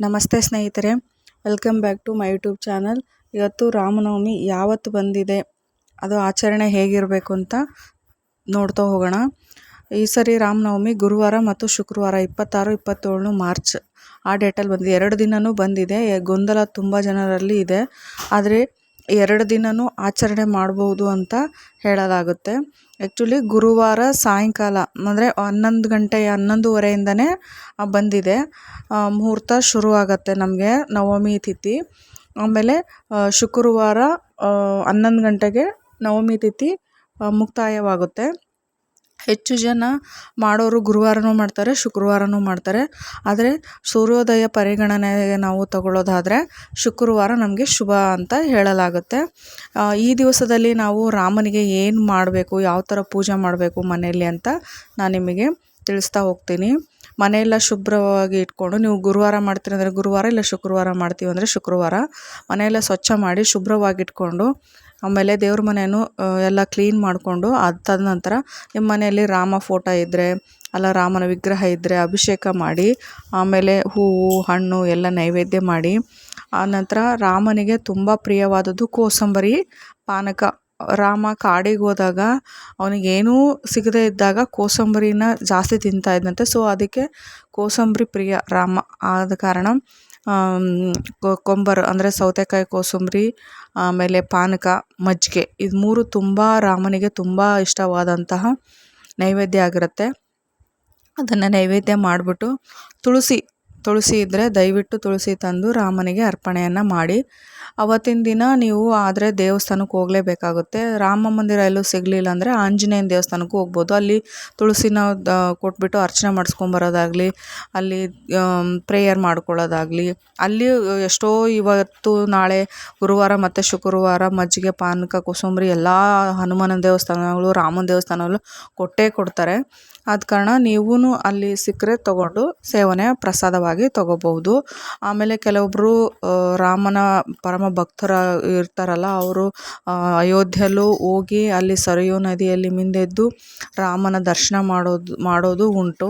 ನಮಸ್ತೆ ಸ್ನೇಹಿತರೆ, welcome back to my YouTube channel. ಇವತ್ತು ರಾಮನವಮಿ ಯಾವತ್ತು ಬಂದಿದೆ, ಅದು ಆಚರಣೆ ಹೇಗಿರಬೇಕು ಅಂತ ನೋಡ್ತಾ ಹೋಗೋಣ. ಈ ಸರಿ ರಾಮನವಮಿ ಗುರುವಾರ ಮತ್ತು ಶುಕ್ರವಾರ 26, 27 ಮಾರ್ಚ್ ಆ ಡೇಟಲ್ಲಿ ಬಂದಿದೆ. 2 ದಿನವೂ ಬಂದಿದೆ. ಗೊಂದಲ ತುಂಬ ಜನರಲ್ಲಿ ಇದೆ. ಆದರೆ 2 ದಿನವೂ ಆಚರಣೆ ಮಾಡ್ಬೋದು ಅಂತ ಹೇಳಲಾಗುತ್ತೆ. ಆ್ಯಕ್ಚುಲಿ ಗುರುವಾರ ಸಾಯಂಕಾಲ ಅಂದರೆ 11 ಗಂಟೆ 11:30ಇಂದನೇ ಬಂದಿದೆ. ಮುಹೂರ್ತ ಶುರುವಾಗತ್ತೆ ನಮಗೆ ನವಮಿ ತಿಥಿ. ಆಮೇಲೆ ಶುಕ್ರವಾರ 11 ಗಂಟೆಗೆ ನವಮಿ ತಿಥಿ ಮುಕ್ತಾಯವಾಗುತ್ತೆ. ಹೆಚ್ಚು ಜನ ಮಾಡೋರು ಗುರುವಾರನೂ ಮಾಡ್ತಾರೆ, ಶುಕ್ರವಾರನೂ ಮಾಡ್ತಾರೆ. ಆದರೆ ಸೂರ್ಯೋದಯ ಪರಿಗಣನೆಗೆ ನಾವು ತಗೊಳ್ಳೋದಾದರೆ ಶುಕ್ರವಾರ ನಮಗೆ ಶುಭ ಅಂತ ಹೇಳಲಾಗುತ್ತೆ. ಈ ದಿವಸದಲ್ಲಿ ನಾವು ರಾಮನಿಗೆ ಏನು ಮಾಡಬೇಕು, ಯಾವ ಥರ ಪೂಜೆ ಮಾಡಬೇಕು ಮನೆಯಲ್ಲಿ ಅಂತ ನಾನು ನಿಮಗೆ ತಿಳಿಸ್ತಾ ಹೋಗ್ತೀನಿ. ಮನೆಯೆಲ್ಲ ಶುಭ್ರವಾಗಿ ಇಟ್ಕೊಂಡು, ನೀವು ಗುರುವಾರ ಮಾಡ್ತೀರಿ ಅಂದರೆ ಗುರುವಾರ, ಇಲ್ಲ ಶುಕ್ರವಾರ ಮಾಡ್ತೀವಿ ಅಂದರೆ ಶುಕ್ರವಾರ ಮನೆಯೆಲ್ಲ ಸ್ವಚ್ಛ ಮಾಡಿ ಶುಭ್ರವಾಗಿ ಇಟ್ಕೊಂಡು, ಆಮೇಲೆ ದೇವ್ರ ಮನೆಯೂ ಎಲ್ಲ ಕ್ಲೀನ್ ಮಾಡಿಕೊಂಡು, ಅದು ತದನಂತರ ನಿಮ್ಮ ಮನೆಯಲ್ಲಿ ರಾಮ ಫೋಟೋ ಇದ್ದರೆ, ಅಲ್ಲ ರಾಮನ ವಿಗ್ರಹ ಇದ್ದರೆ ಅಭಿಷೇಕ ಮಾಡಿ, ಆಮೇಲೆ ಹೂವು ಹಣ್ಣು ಎಲ್ಲ ನೈವೇದ್ಯ ಮಾಡಿ, ಆನಂತರ ರಾಮನಿಗೆ ತುಂಬ ಪ್ರಿಯವಾದದ್ದು ಕೋಸಂಬರಿ ಪಾನಕ. ರಾಮ ಕಾಡಿಗೆ ಹೋದಾಗ ಅವನಿಗೇನೂ ಸಿಗದೇ ಇದ್ದಾಗ ಕೋಸಂಬರಿನ ಜಾಸ್ತಿ ತಿಂತಾ ಇದ್ದಂತೆ. ಸೊ ಅದಕ್ಕೆ ಕೋಸಂಬರಿ ಪ್ರಿಯ ರಾಮ. ಆದ ಕಾರಣ ಕೊಂಬರು ಅಂದರೆ ಸೌತೆಕಾಯಿ ಕೋಸಂಬರಿ, ಆಮೇಲೆ ಪಾನಕ, ಮಜ್ಜಿಗೆ, ಇದು 3 ತುಂಬ ರಾಮನಿಗೆ ತುಂಬ ಇಷ್ಟವಾದಂತಹ ನೈವೇದ್ಯ ಆಗಿರುತ್ತೆ. ಅದನ್ನು ನೈವೇದ್ಯ ಮಾಡಿಬಿಟ್ಟು ತುಳಸಿ ಇದ್ದರೆ ದಯವಿಟ್ಟು ತುಳಸಿ ತಂದು ರಾಮನಿಗೆ ಅರ್ಪಣೆಯನ್ನು ಮಾಡಿ. ಅವತ್ತಿನ ದಿನ ನೀವು ಆದರೆ ದೇವಸ್ಥಾನಕ್ಕೆ ಹೋಗಲೇಬೇಕಾಗುತ್ತೆ. ರಾಮ ಮಂದಿರ ಎಲ್ಲೂ ಸಿಗಲಿಲ್ಲ ಅಂದರೆ ಆಂಜನೇಯನ ದೇವಸ್ಥಾನಕ್ಕೂ ಹೋಗ್ಬೋದು. ಅಲ್ಲಿ ತುಳಸಿನ ಕೊಟ್ಬಿಟ್ಟು ಅರ್ಚನೆ ಮಾಡಿಸ್ಕೊಂಬರೋದಾಗಲಿ, ಅಲ್ಲಿ ಪ್ರೇಯರ್ ಮಾಡ್ಕೊಳ್ಳೋದಾಗಲಿ. ಅಲ್ಲಿ ಎಷ್ಟೋ ಇವತ್ತು ನಾಳೆ ಗುರುವಾರ ಮತ್ತು ಶುಕ್ರವಾರ ಮಜ್ಜಿಗೆ ಪಾನಕ ಕೋಸಂಬರಿ ಎಲ್ಲ ಹನುಮಾನ ದೇವಸ್ಥಾನಗಳು, ರಾಮನ ದೇವಸ್ಥಾನಗಳು ಕೊಟ್ಟೇ ಕೊಡ್ತಾರೆ. ಆದ ಕಾರಣ ನೀವೂ ಅಲ್ಲಿ ಸಿಕ್ಕರೆ ತೊಗೊಂಡು ಸೇವನೆ ಪ್ರಸಾದವಾಗಿ ತೊಗೋಬಹುದು. ಆಮೇಲೆ ಕೆಲವೊಬ್ಬರು ರಾಮನ ಪರಮ ಭಕ್ತರ ಇರ್ತಾರಲ್ಲ, ಅವರು ಅಯೋಧ್ಯೆಯಲ್ಲೂ ಹೋಗಿ ಅಲ್ಲಿ ಸರಯೂ ನದಿಯಲ್ಲಿ ಮಿಂದೆದ್ದು ರಾಮನ ದರ್ಶನ ಮಾಡೋದು ಉಂಟು.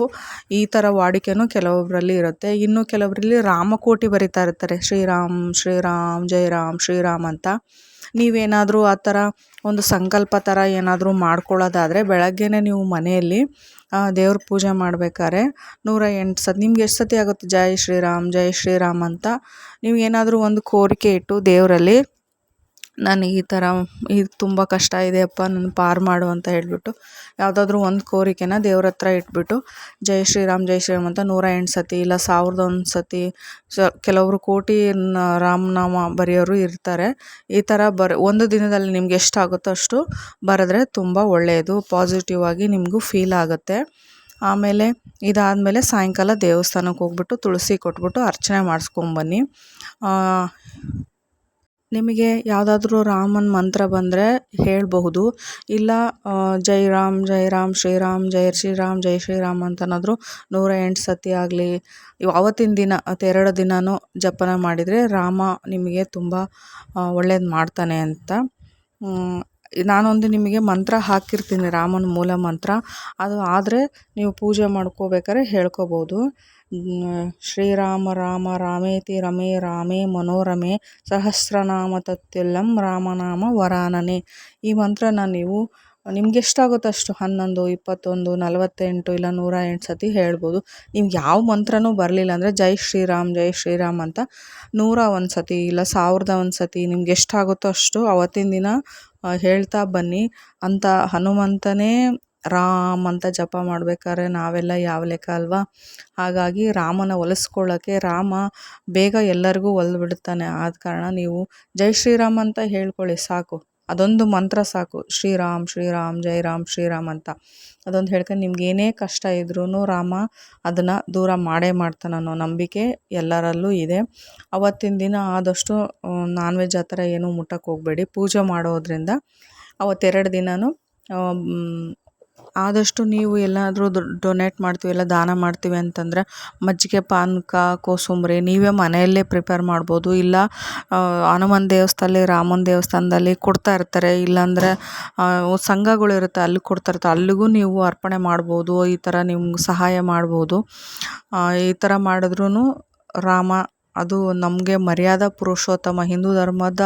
ಈ ಥರ ವಾಡಿಕೆನೂ ಕೆಲವೊಬ್ಬರಲ್ಲಿ ಇರುತ್ತೆ. ಇನ್ನು ಕೆಲವರಲ್ಲಿ ರಾಮಕೋಟಿ ಬರಿತಾ ಇರ್ತಾರೆ, ಶ್ರೀರಾಮ್ ಶ್ರೀರಾಮ್ ಜೈ ರಾಮ್ ಶ್ರೀರಾಮ್ ಅಂತ. ನೀವೇನಾದರೂ ಆ ಥರ ಒಂದು ಸಂಕಲ್ಪ ಥರ ಏನಾದರೂ ಮಾಡ್ಕೊಳ್ಳೋದಾದರೆ ಬೆಳಗ್ಗೆನೇ ನೀವು ಮನೆಯಲ್ಲಿ ದೇವ್ರ ಪೂಜೆ ಮಾಡಬೇಕಾದ್ರೆ 108 ಸತಿ, ನಿಮ್ಗೆ ಎಷ್ಟು ಸತಿ ಆಗುತ್ತೆ ಜೈ ಶ್ರೀರಾಮ್ ಅಂತ ನೀವು ಏನಾದರೂ ಒಂದು ಕೋರಿಕೆ ಇಟ್ಟು ದೇವರಲ್ಲಿ, ನನಗೆ ಈ ಥರ ಇದು ತುಂಬ ಕಷ್ಟ ಇದೆಯಪ್ಪ, ನನ್ನ ಪಾರು ಮಾಡು ಅಂತ ಹೇಳಿಬಿಟ್ಟು ಯಾವುದಾದ್ರೂ ಒಂದು ಕೋರಿಕೆನ ದೇವ್ರ ಹತ್ರ ಇಟ್ಬಿಟ್ಟು ಜೈ ಶ್ರೀರಾಮ್ ಅಂತ 108 ಸತಿ ಇಲ್ಲ 1001 ಸತಿ, ಕೆಲವರು ಕೋಟಿ ರಾಮನಾಮ ಬರೆಯೋರು ಇರ್ತಾರೆ. ಈ ಥರ ಒಂದು ದಿನದಲ್ಲಿ ನಿಮ್ಗೆ ಎಷ್ಟಾಗುತ್ತೋ ಅಷ್ಟು ಬರೆದ್ರೆ ತುಂಬ ಒಳ್ಳೆಯದು, ಪಾಸಿಟಿವ್ ಆಗಿ ನಿಮಗೂ ಫೀಲ್ ಆಗುತ್ತೆ. ಆಮೇಲೆ ಇದಾದಮೇಲೆ ಸಾಯಂಕಾಲ ದೇವಸ್ಥಾನಕ್ಕೆ ಹೋಗ್ಬಿಟ್ಟು ತುಳಸಿ ಕೊಟ್ಬಿಟ್ಟು ಅರ್ಚನೆ ಮಾಡಿಸ್ಕೊಂಬನ್ನಿ. ನಿಮಗೆ ಯಾವುದಾದ್ರೂ ರಾಮನ ಮಂತ್ರ ಬಂದರೆ ಹೇಳಬಹುದು. ಇಲ್ಲ ಜೈ ರಾಮ್ ಶ್ರೀರಾಮ್ ಜೈ ಶ್ರೀರಾಮ್ ಅಂತನಾದರೂ 108 ಸತಿ ಆಗಲಿ ಆವತ್ತಿನ ದಿನ 2 ದಿನವೂ ಜಪನ ಮಾಡಿದರೆ ರಾಮ ನಿಮಗೆ ತುಂಬ ಒಳ್ಳೇದು ಮಾಡ್ತಾನೆ ಅಂತ. ನಾನೊಂದು ನಿಮಗೆ ಮಂತ್ರ ಹಾಕಿರ್ತೀನಿ, ರಾಮನ ಮೂಲ ಮಂತ್ರ. ಅದು ಆದರೆ ನೀವು ಪೂಜೆ ಮಾಡ್ಕೋಬೇಕಾದ್ರೆ ಹೇಳ್ಕೊಬೋದು. ಶ್ರೀರಾಮ ರಾಮ ರಾಮೇತಿ ರಮೇ ರಾಮೇ ಮನೋರಮೆ ಸಹಸ್ರನಾಮ ತತ್ಯುಲ್ಲಂ ರಾಮನಾಮ ವರಾನನೆ. ಈ ಮಂತ್ರನ ನೀವು ನಿಮ್ಗೆ ಎಷ್ಟಾಗುತ್ತೋ ಅಷ್ಟು 11, 21, 48 ಇಲ್ಲ 108 ಸತಿ ಹೇಳ್ಬೋದು. ನಿಮ್ಗೆ ಯಾವ ಮಂತ್ರನೂ ಬರಲಿಲ್ಲ ಅಂದರೆ ಜೈ ಶ್ರೀರಾಮ್ ಅಂತ 101 ಸತಿ ಇಲ್ಲ 1001 ಸತಿ ನಿಮ್ಗೆ ಎಷ್ಟಾಗುತ್ತೋ ಅಷ್ಟು ಅವತ್ತಿನ ದಿನ ಹೇಳ್ತಾ ಬನ್ನಿ. ಅಂತ ಹನುಮಂತನೇ ರಾಮ್ ಅಂತ ಜಪ ಮಾಡಬೇಕಾದ್ರೆ ನಾವೆಲ್ಲ ಯಾವ ಲೆಕ್ಕ ಅಲ್ವಾ. ಹಾಗಾಗಿ ರಾಮನ ಒಲಿಸ್ಕೊಳ್ಳೋಕ್ಕೆ ರಾಮ ಬೇಗ ಎಲ್ಲರಿಗೂ ಒಲಿದ್ಬಿಡ್ತಾನೆ. ಆದ ಕಾರಣ ನೀವು ಜೈ ಶ್ರೀರಾಮ್ ಅಂತ ಹೇಳ್ಕೊಳ್ಳಿ ಸಾಕು, ಅದೊಂದು ಮಂತ್ರ ಸಾಕು. ಶ್ರೀರಾಮ್ ಜೈ ರಾಮ್ ಶ್ರೀರಾಮ್ ಅಂತ ಅದೊಂದು ಹೇಳ್ಕೊಂಡು ನಿಮ್ಗೆ ಏನೇ ಕಷ್ಟ ಇದ್ರೂ ರಾಮ ಅದನ್ನು ದೂರ ಮಾಡ್ತಾನೆ ಅನ್ನೋ ನಂಬಿಕೆ ಎಲ್ಲರಲ್ಲೂ ಇದೆ. ಅವತ್ತಿನ ದಿನ ಆದಷ್ಟು ನಾನ್ ವೆಜ್ ಆ ಥರ ಏನೂ ಮುಟ್ಟಕ್ಕೆ ಹೋಗಬೇಡಿ. ಪೂಜೆ ಮಾಡೋದ್ರಿಂದ ಅವತ್ತೆರಡು ದಿನವೂ ಆದಷ್ಟು ನೀವು ಎಲ್ಲಾದರೂ ಡೊನೇಟ್ ಮಾಡ್ತೀವಿ, ಎಲ್ಲ ದಾನ ಮಾಡ್ತೀವಿ ಅಂತಂದರೆ ಮಜ್ಜಿಗೆ ಪಾನಕ ಕೋಸಂಬರಿ ನೀವೇ ಮನೆಯಲ್ಲೇ ಪ್ರಿಪೇರ್ ಮಾಡ್ಬೋದು. ಇಲ್ಲ ಹನುಮನ ದೇವಸ್ಥಾನದಲ್ಲಿ ರಾಮನ ದೇವಸ್ಥಾನದಲ್ಲಿ ಕೊಡ್ತಾ ಇರ್ತಾರೆ, ಇಲ್ಲಾಂದರೆ ಸಂಘಗಳಿರುತ್ತೆ ಅಲ್ಲಿ ಕೊಡ್ತಾ ಇರ್ತಾರೆ, ಅಲ್ಲಿಗೂ ನೀವು ಅರ್ಪಣೆ ಮಾಡ್ಬೋದು. ಈ ಥರ ನಿಮ್ಗೆ ಸಹಾಯ ಮಾಡ್ಬೋದು. ಈ ಥರ ಮಾಡಿದ್ರೂ ರಾಮ ಅದು ನಮಗೆ ಮರ್ಯಾದಾ ಪುರುಷೋತ್ತಮ ಹಿಂದೂ ಧರ್ಮದ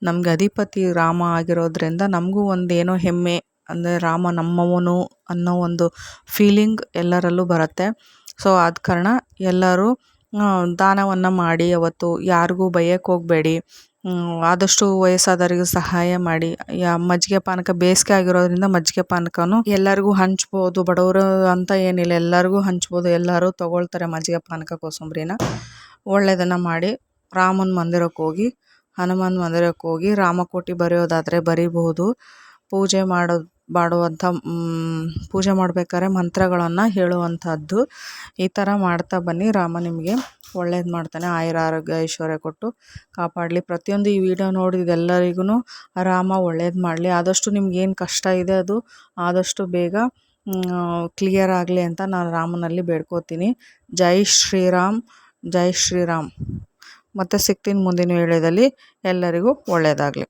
ನಮಗೆ ಅಧಿಪತಿ ರಾಮ ಆಗಿರೋದ್ರಿಂದ ನಮಗೂ ಒಂದೇನೋ ಹೆಮ್ಮೆ, ಅಂದರೆ ರಾಮ ನಮ್ಮವನು ಅನ್ನೋ ಒಂದು ಫೀಲಿಂಗ್ ಎಲ್ಲರಲ್ಲೂ ಬರುತ್ತೆ. ಸೊ ಆದ ಕಾರಣ ಎಲ್ಲರೂ ದಾನವನ್ನು ಮಾಡಿ, ಅವತ್ತು ಯಾರಿಗೂ ಬೈಯಕ್ಕೆ ಹೋಗಬೇಡಿ. ಆದಷ್ಟು ವಯಸ್ಸಾದವರಿಗೆ ಸಹಾಯ ಮಾಡಿ. ಮಜ್ಜಿಗೆ ಪಾನಕ ಬೇಸಿಗೆ ಆಗಿರೋದ್ರಿಂದ ಮಜ್ಜಿಗೆ ಪಾನಕನೂ ಎಲ್ಲರಿಗೂ ಹಂಚ್ಬೋದು, ಬಡವರು ಅಂತ ಏನಿಲ್ಲ, ಎಲ್ಲರಿಗೂ ಹಂಚ್ಬೋದು. ಎಲ್ಲರೂ ತೊಗೊಳ್ತಾರೆ ಮಜ್ಜಿಗೆ ಪಾನಕ ಕೋಸಂಬರಿನ. ಒಳ್ಳೆಯದನ್ನು ಮಾಡಿ ರಾಮನ ಮಂದಿರಕ್ಕೆ ಹೋಗಿ, ಹನುಮಾನ್ ಮಂದಿರಕ್ಕೆ ಹೋಗಿ ರಾಮಕೋಟಿ ಬರೆಯೋದಾದರೆ ಬರೀಬಹುದು. ಪೂಜೆ ಮಾಡುವಂಥ ಪೂಜೆ ಮಾಡಬೇಕಾದ್ರೆ ಮಂತ್ರಗಳನ್ನು ಹೇಳುವಂಥದ್ದು. ಈ ಥರ ಮಾಡ್ತಾ ಬನ್ನಿ. ರಾಮ ನಿಮಗೆ ಒಳ್ಳೇದು ಮಾಡ್ತಾನೆ, ಆಯುರ ಆರೋಗ್ಯ ಐಶ್ವರ್ಯ ಕೊಟ್ಟು ಕಾಪಾಡಲಿ. ಪ್ರತಿಯೊಂದು ಈ ವಿಡಿಯೋ ನೋಡಿದೆಲ್ಲರಿಗೂ ರಾಮ ಒಳ್ಳೇದು ಮಾಡಲಿ. ಆದಷ್ಟು ನಿಮ್ಗೇನು ಕಷ್ಟ ಇದೆ ಅದು ಆದಷ್ಟು ಬೇಗ ಕ್ಲಿಯರ್ ಆಗಲಿ ಅಂತ ನಾನು ರಾಮನಲ್ಲಿ ಬೇಡ್ಕೋತೀನಿ. ಜೈ ಶ್ರೀರಾಮ್, ಜೈ ಶ್ರೀರಾಮ್. ಮತ್ತೆ ಸಿಗ್ತೀನಿ ಮುಂದಿನ ವಿಡಿಯೋದಲ್ಲಿ. ಎಲ್ಲರಿಗೂ ಒಳ್ಳೆಯದಾಗಲಿ.